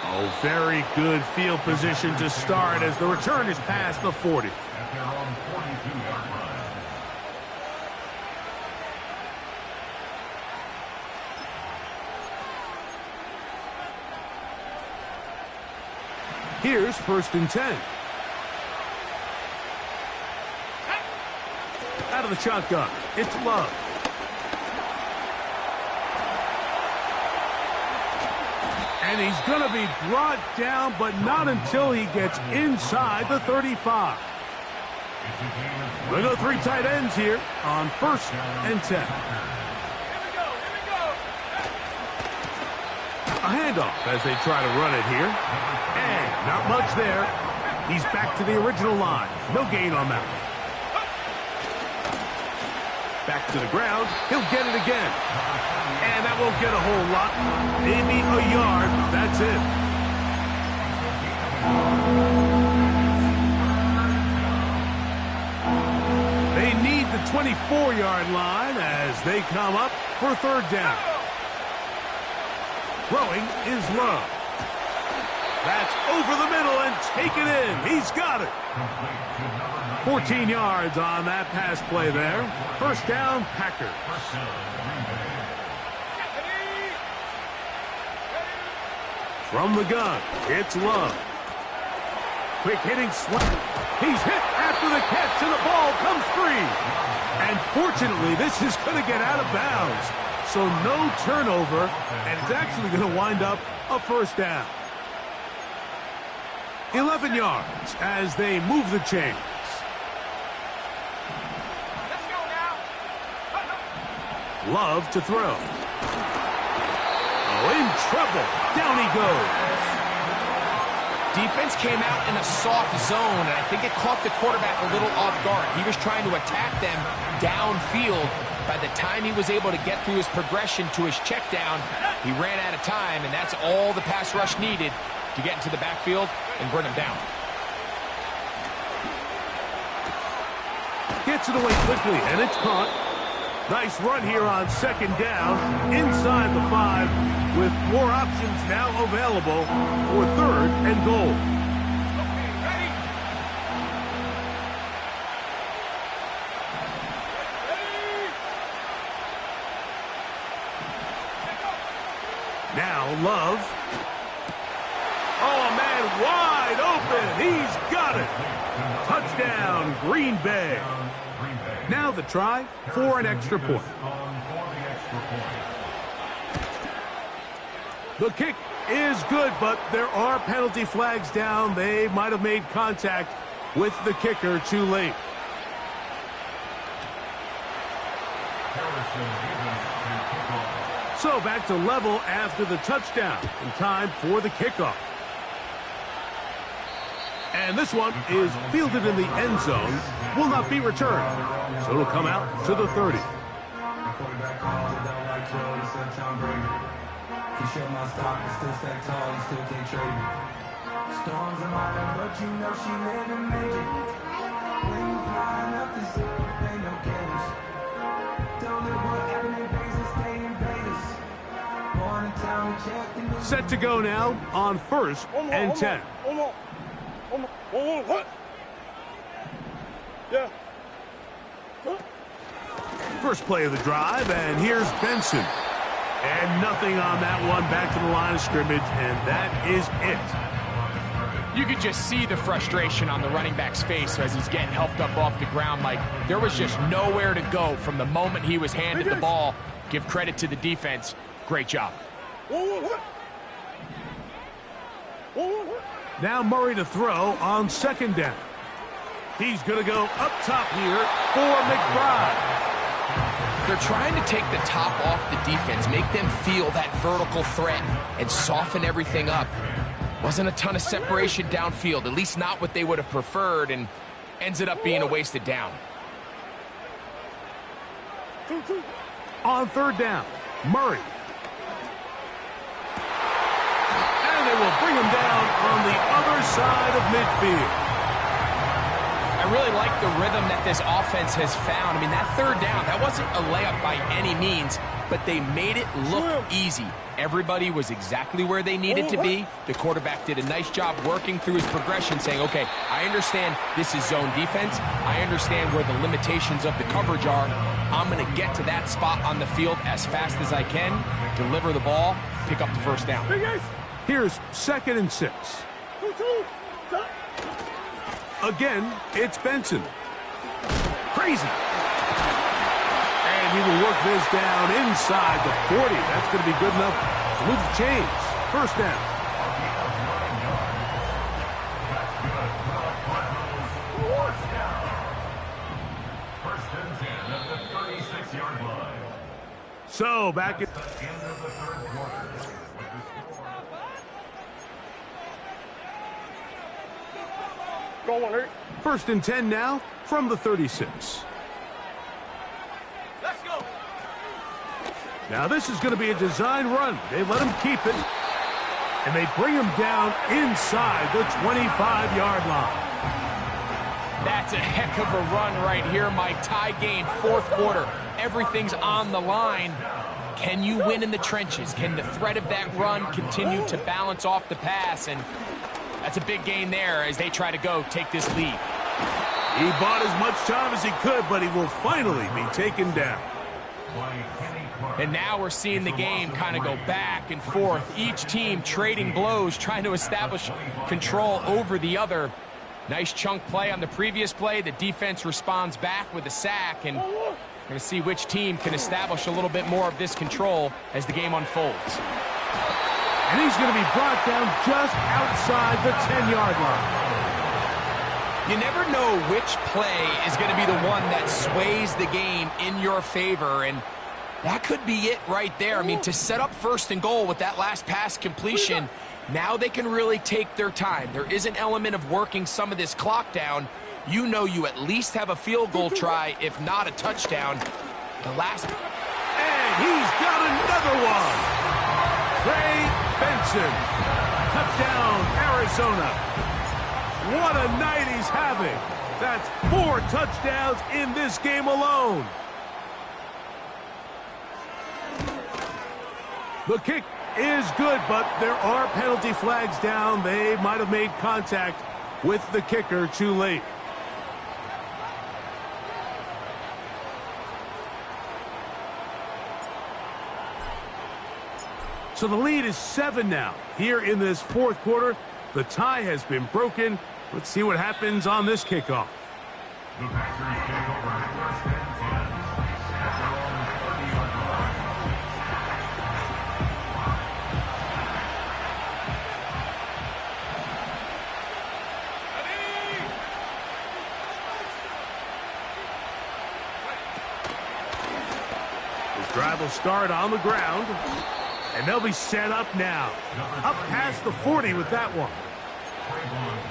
Speaker 1: Oh, very good field position to start as the return is past the 40.
Speaker 3: At their own 42-yard line.
Speaker 1: Here's 1st and 10. Out of the shotgun, it's Love. And he's going to be brought down, but not until he gets inside the 35. We'll go 3 tight ends here on 1st and 10. A handoff as they try to run it here. And not much there. He's back to the original line. No gain on that one. Back to the ground. He'll get it again. And that won't get a whole lot. Maybe a yard. That's it. They need the 24-yard line as they come up for 3rd down. Throwing is Love. That's over the middle and taken in. He's got it. 14 yards on that pass play there. 1st down, Packers. From the gun, it's Love. Quick hitting slant. He's hit after the catch and the ball comes free. And fortunately, this is going to get out of bounds. So no turnover, and it's actually going to wind up a 1st down. 11 yards as they move the chains.
Speaker 4: Let's go now.
Speaker 1: Love to throw. Oh, in trouble. Down he goes.
Speaker 2: defense came out in a soft zone, and I think it caught the quarterback a little off guard. He was trying to attack them downfield. By the time he was able to get through his progression to his check down, he ran out of time, and that's all the pass rush needed to get into the backfield and bring him down.
Speaker 1: Gets it away quickly, and it's caught. Nice run here on second down, inside the 5, with more options now available for 3rd and goal. Now Love. Oh, man, wide open. He's got it. Touchdown, Green Bay. Now the try for an extra point. The kick is good, but there are penalty flags down. They might have made contact with the kicker too late. So back to level after the touchdown, and time for the kickoff. And this one is fielded in the end zone, will not be returned. So it'll come out to the 30.
Speaker 5: Storms are mine, but you know she living major. When you flying up this, ain't no games. Don't live what happened in Vegas, stay in Vegas. Born in town, checked in the...
Speaker 1: Set to go now on 1st and 10.
Speaker 4: What? Yeah.
Speaker 1: First play of the drive, and here's Benson. And nothing on that one, back to the line of scrimmage, and that is it.
Speaker 2: You could just see the frustration on the running back's face as he's getting helped up off the ground. Like, there was just nowhere to go from the moment he was handed the ball. Give credit to the defense. Great job.
Speaker 1: Now Murray to throw on second down. He's going to go up top here for McBride.
Speaker 2: They're trying to take the top off the defense, make them feel that vertical threat, and soften everything up. Wasn't a ton of separation downfield, at least not what they would have preferred, and ends it up being a wasted down.
Speaker 1: On 3rd down, Murray. And they will bring him down on the other side of midfield.
Speaker 2: I really like the rhythm that this offense has found. I mean, that 3rd down, that wasn't a layup by any means, but they made it look easy. Everybody was exactly where they needed to be. The quarterback did a nice job working through his progression, saying, okay, I understand this is zone defense. I understand where the limitations of the coverage are. I'm going to get to that spot on the field as fast as I can, deliver the ball, pick up the 1st down.
Speaker 1: Here's 2nd and 6. Again, it's Benson. Crazy. And he will work this down inside the 40. That's going to be good enough to move the chains. 1st down.
Speaker 3: First and 10 at the 36-yard line.
Speaker 1: So back at
Speaker 3: the end of the 3rd quarter.
Speaker 4: Go on, Hurt.
Speaker 1: 1st and 10 now from the 36.
Speaker 4: Let's go.
Speaker 1: Now this is going to be a design run. They let him keep it. And they bring him down inside the 25-yard line.
Speaker 2: That's a heck of a run right here, Mike. Tie game, 4th quarter. Everything's on the line. Can you win in the trenches? Can the threat of that run continue to balance off the pass? And that's a big gain there as they try to take this lead.
Speaker 1: He bought as much time as he could, but he will finally be taken down.
Speaker 2: And now we're seeing the game kind of go back and forth. Each team trading blows, trying to establish control over the other. Nice chunk play on the previous play. The defense responds back with a sack, and we're going to see which team can establish a little bit more of this control as the game unfolds.
Speaker 1: And he's going to be brought down just outside the 10-yard line.
Speaker 2: You never know which play is going to be the one that sways the game in your favor, and that could be it right there. I mean, to set up 1st and goal with that last pass completion, Now they can really take their time. There is an element of working some of this clock down. You know you at least have a field goal try, if not a touchdown. The last...
Speaker 1: And he's got another one. Trey Benson. Touchdown, Arizona. What a night he's having. That's 4 touchdowns in this game alone. The kick is good, but there are penalty flags down. They might have made contact with the kicker too late. So the lead is 7 now. Here in this fourth quarter, the tie has been broken. Let's see what happens on this kickoff.
Speaker 3: The Packers take over at first and 10 at their own 30-yard line.
Speaker 1: This drive will start on the ground, and they'll be set up now. Up past the 40 with that one.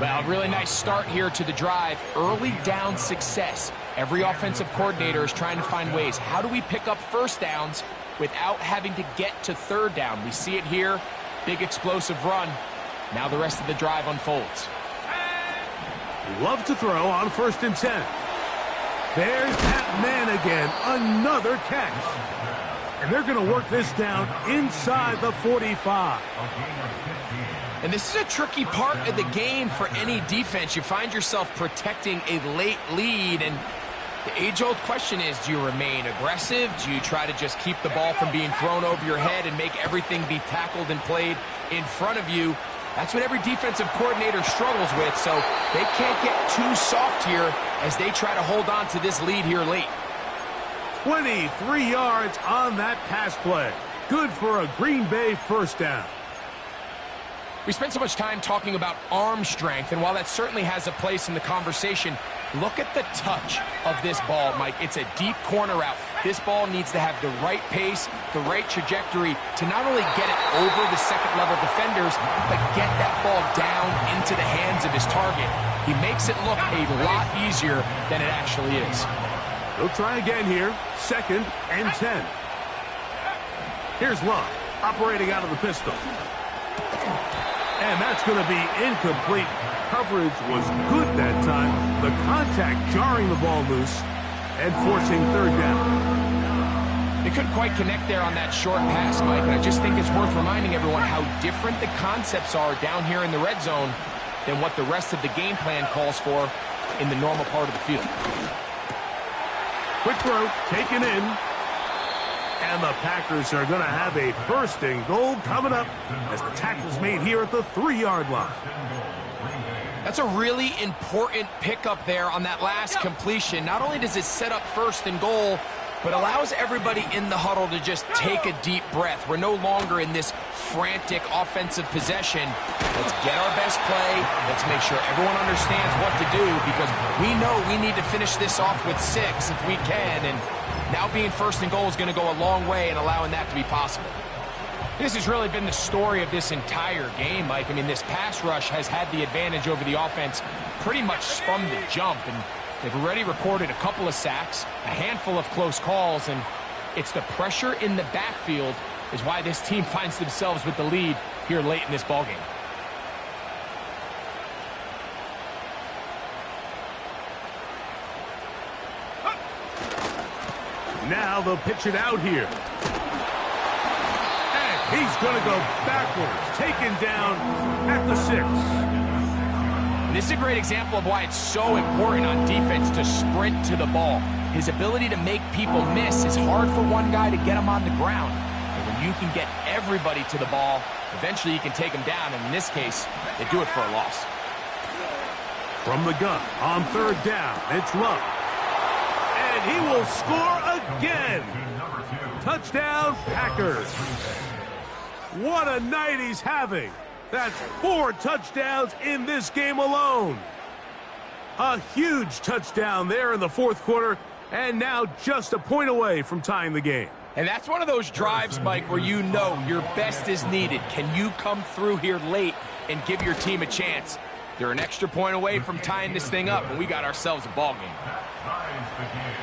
Speaker 2: Well, really nice start here to the drive. Early down success. Every offensive coordinator is trying to find ways. How do we pick up first downs without having to get to third down? We see it here. Big explosive run. Now the rest of the drive unfolds.
Speaker 1: Love to throw on 1st and 10. There's that man again. Another catch. And they're going to work this down inside the 45.
Speaker 2: And this is a tricky part of the game for any defense. You find yourself protecting a late lead, and the age-old question is, do you remain aggressive? Do you try to just keep the ball from being thrown over your head and make everything be tackled and played in front of you? That's what every defensive coordinator struggles with, so they can't get too soft here as they try to hold on to this lead here late.
Speaker 1: 23 yards on that pass play. Good for a Green Bay first down.
Speaker 2: We spent so much time talking about arm strength, and while that certainly has a place in the conversation, look at the touch of this ball, Mike. It's a deep corner route. This ball needs to have the right pace, the right trajectory to not only get it over the second-level defenders, but get that ball down into the hands of his target. He makes it look a lot easier than it actually is.
Speaker 1: They'll try again here. 2nd and 10. Here's Love, operating out of the pistol. And that's going to be incomplete. Coverage was good that time. The contact jarring the ball loose and forcing third down.
Speaker 2: They couldn't quite connect there on that short pass, Mike, and I just think it's worth reminding everyone how different the concepts are down here in the red zone than what the rest of the game plan calls for in the normal part of the field.
Speaker 1: Quick throw, taken in. And the Packers are going to have a 1st and goal coming up as the tackle's made here at the 3-yard line.
Speaker 2: That's a really important pickup there on that last completion. Not only does it set up 1st and goal, but allows everybody in the huddle to just take a deep breath. We're no longer in this frantic offensive possession. Let's get our best play. Let's make sure everyone understands what to do, because we know we need to finish this off with 6 if we can, and now being 1st and goal is going to go a long way in allowing that to be possible. This has really been the story of this entire game, Mike. I mean, this pass rush has had the advantage over the offense pretty much from the jump, and they've already recorded a couple of sacks, a handful of close calls, and it's the pressure in the backfield is why this team finds themselves with the lead here late in this ballgame.
Speaker 1: Now they'll pitch it out here. And he's going to go backwards, taken down at the 6.
Speaker 2: This is a great example of why it's so important on defense to sprint to the ball. His ability to make people miss is hard for one guy to get him on the ground. And when you can get everybody to the ball, eventually you can take them down. And in this case, they do it for a loss.
Speaker 1: From the gun on 3rd down, it's Love. And he will score again. Touchdown, Packers. What a night he's having. That's 4 touchdowns in this game alone. A huge touchdown there in the 4th quarter, and now just a point away from tying the game.
Speaker 2: And that's one of those drives, Mike, where you know your best is needed. Can you come through here late and give your team a chance? They're an extra point away from tying this thing up, and we got ourselves a ball game.
Speaker 3: Ties the game.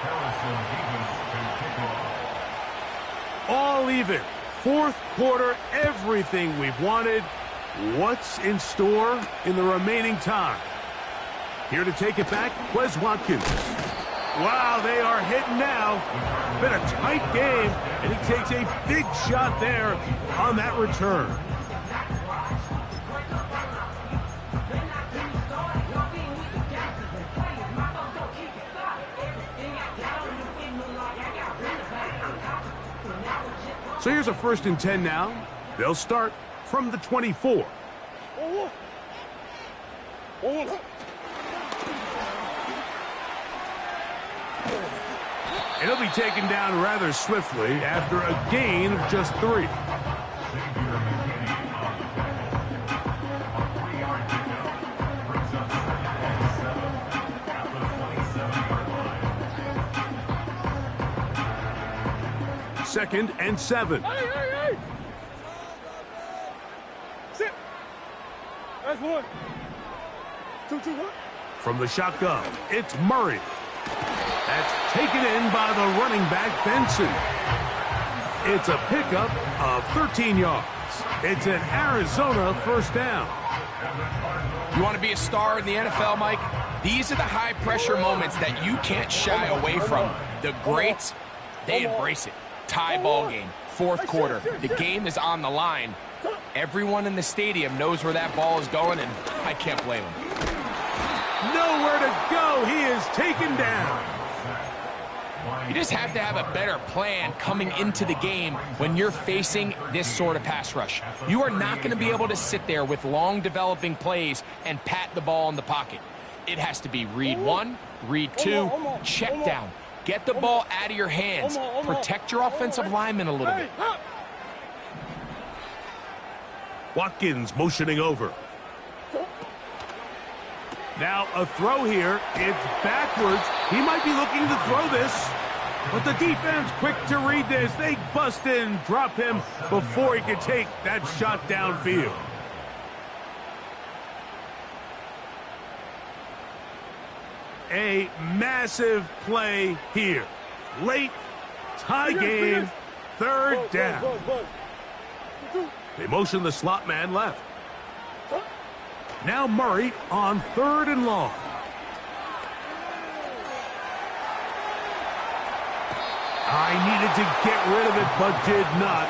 Speaker 3: Harrison Davis can kick off.
Speaker 1: All even. Fourth quarter, everything we've wanted. What's in store in the remaining time? Here to take it back, Wes Watkins. Wow, they are hitting now. Been a tight game, and he takes a big shot there on that return. So here's a 1st and 10 now. They'll start from the 24. It'll be taken down rather swiftly after a gain of just 3. Second and 7.
Speaker 4: Hey! Sit. That's 1. 2, 1.
Speaker 1: From the shotgun, it's Murray. That's taken in by the running back, Benson. It's a pickup of 13 yards. It's an Arizona 1st down.
Speaker 2: You want to be a star in the NFL, Mike? These are the high-pressure moments that you can't shy away from. The greats, they embrace it. Tie ball game, 4th quarter. The game is on the line. Everyone in the stadium knows where that ball is going, and I can't blame them.
Speaker 1: Nowhere to go. He is taken down.
Speaker 2: You just have to have a better plan coming into the game when you're facing this sort of pass rush. You are not going to be able to sit there with long developing plays and pat the ball in the pocket. It has to be read 1, read 2, check down. Get the ball out of your hands. Protect your offensive lineman a little bit.
Speaker 1: Watkins motioning over. Now a throw here. It's backwards. He might be looking to throw this. But the defense quick to read this. They bust in, drop him before he could take that shot downfield. A massive play here. Late, tie game, 3rd down. They motion the slot man left. Now Murray on 3rd and long. I needed to get rid of it, but did not.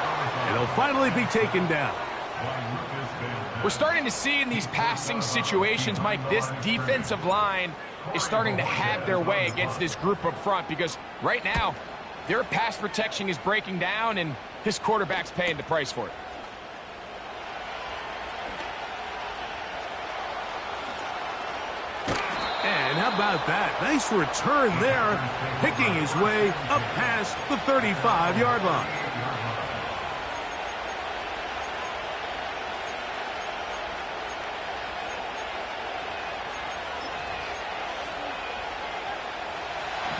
Speaker 1: And he'll finally be taken down.
Speaker 2: We're starting to see in these passing situations, Mike, this defensive line is starting to have their way against this group up front because right now, their pass protection is breaking down and his quarterback's paying the price for it.
Speaker 1: And how about that? Nice return there, picking his way up past the 35-yard line.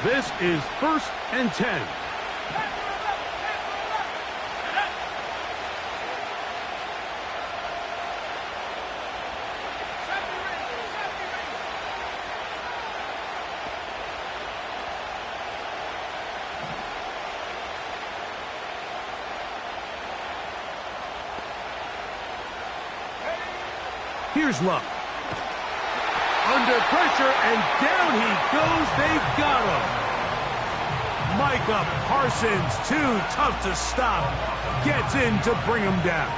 Speaker 1: This is 1st and 10. Here's Luck. Under pressure, and down he goes. They've got him. Micah Parsons, too tough to stop. Gets in to bring him down.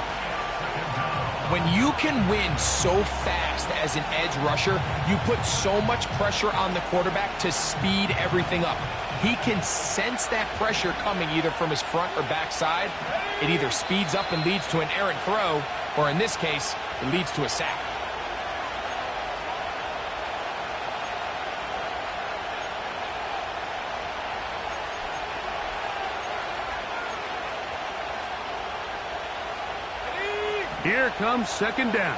Speaker 2: When you can win so fast as an edge rusher, you put so much pressure on the quarterback to speed everything up. He can sense that pressure coming either from his front or back side. It either speeds up and leads to an errant throw, or in this case, it leads to a sack.
Speaker 1: Here comes 2nd down.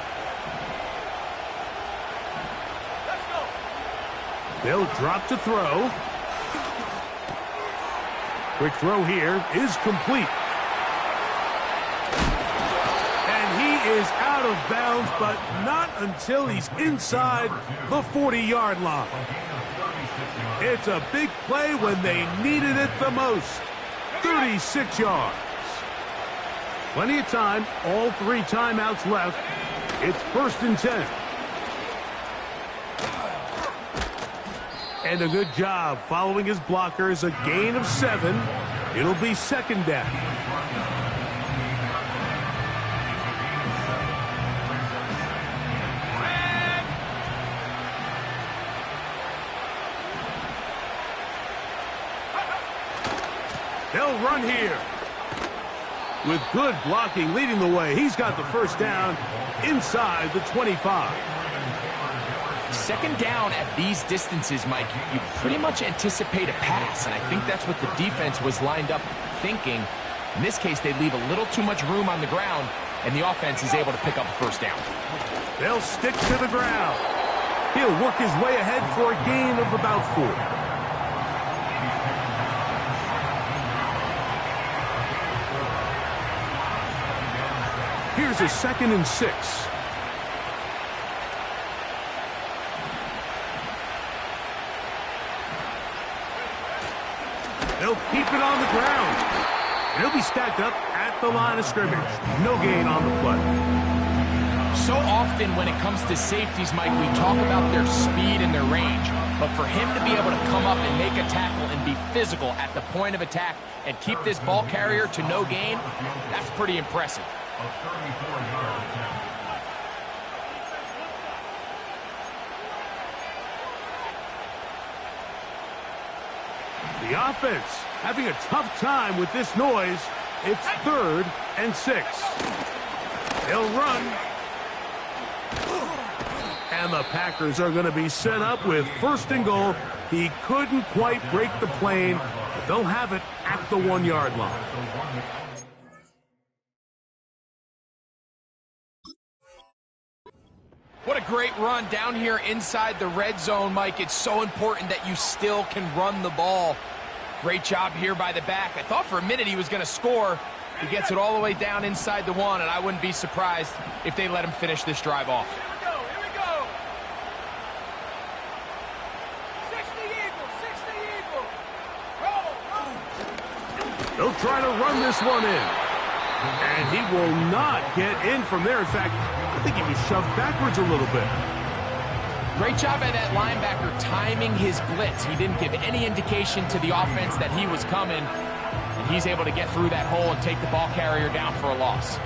Speaker 1: They'll drop to throw. Quick throw here is complete. And he is out of bounds, but not until he's inside the 40-yard line. It's a big play when they needed it the most. 36 yards. Plenty of time, all 3 timeouts left. It's 1st and 10. And a good job following his blockers, a gain of 7. It'll be 2nd down. They'll run here. With good blocking leading the way, he's got the 1st down inside the 25.
Speaker 2: 2nd down at these distances, Mike, you pretty much anticipate a pass, and I think that's what the defense was lined up thinking. In this case, they leave a little too much room on the ground, and the offense is able to pick up a 1st down.
Speaker 1: They'll stick to the ground. He'll work his way ahead for a gain of about 4. Here's a 2nd and 6. They'll keep it on the ground. And he'll be stacked up at the line of scrimmage. No gain on the play.
Speaker 2: So often when it comes to safeties, Mike, we talk about their speed and their range. But for him to be able to come up and make a tackle and be physical at the point of attack and keep this ball carrier to no gain, that's pretty impressive.
Speaker 3: A 34-yard attempt.
Speaker 1: The offense having a tough time with this noise. It's 3rd and 6. They'll run. And the Packers are going to be set up with 1st and goal. He couldn't quite break the plane, but they'll have it at the 1-yard line.
Speaker 2: What a great run down here inside the red zone, Mike. It's so important that you still can run the ball. Great job here by the back. I thought for a minute he was going to score. He gets it all the way down inside the 1, and I wouldn't be surprised if they let him finish this drive off.
Speaker 4: Here we go. 60 Eagles. Roll.
Speaker 1: They'll try to run this one in. And he will not get in from there. In fact, I think he was shoved backwards a little bit.
Speaker 2: Great job by that linebacker timing his blitz. He didn't give any indication to the offense that he was coming. And he's able to get through that hole and take the ball carrier down for a loss.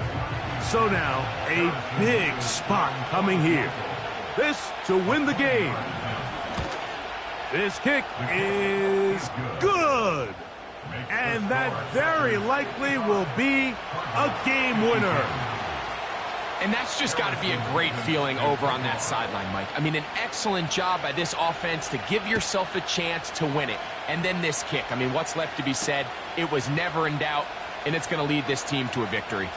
Speaker 1: So now, a big spot coming here. This to win the game. This kick is good. And that very likely will be a game winner.
Speaker 2: And that's just got to be a great feeling over on that sideline, Mike. I mean, an excellent job by this offense to give yourself a chance to win it. And then this kick. I mean, what's left to be said? It was never in doubt, and it's going to lead this team to a victory.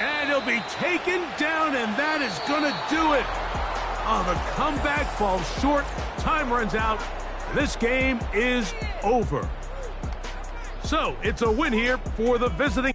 Speaker 1: And he'll be taken down, and that is going to do it. Oh, the comeback falls short. Time runs out. This game is over. So, it's a win here for the visiting.